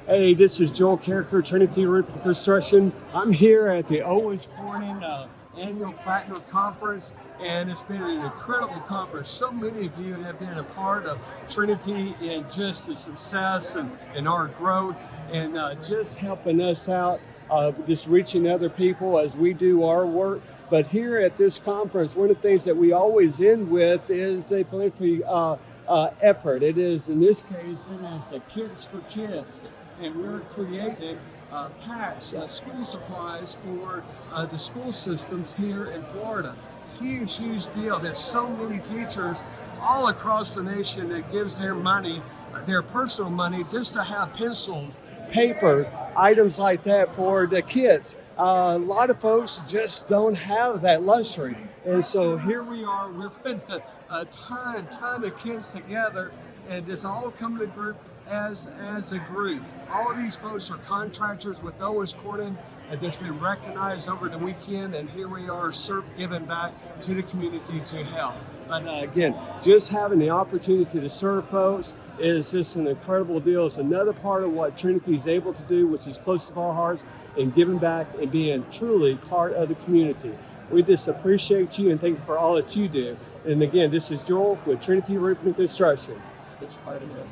Hey, this is Joel Carriker, Trinity Roofing and Construction. I'm here at the Owens Corning Annual Platinum Conference, and it's been an incredible conference. So many of you have been a part of Trinity in just the success and our growth, and just helping us out, just reaching other people as we do our work. But here at this conference, one of the things that we always end with is a philanthropy effort. It is, in this case, it is the Kids for Kids. And we're creating packs, school supplies for the school systems here in Florida. Huge deal. There's so many teachers all across the nation that gives their money, their personal money, just to have pencils, paper, items like that for the kids. A lot of folks just don't have that luxury. And so here we are, we're putting a ton of kids together, and it's all coming to group as a group. All of these folks are contractors with Owens Corning that's been recognized over the weekend, and here we are giving back to the community to help. But again, just having the opportunity to serve folks is just an incredible deal. It's another part of what Trinity is able to do, which is close to our hearts, and giving back and being truly part of the community. We just appreciate you and thank you for all that you do. And again, this is Joel with Trinity Roofing and Construction. It's part of it.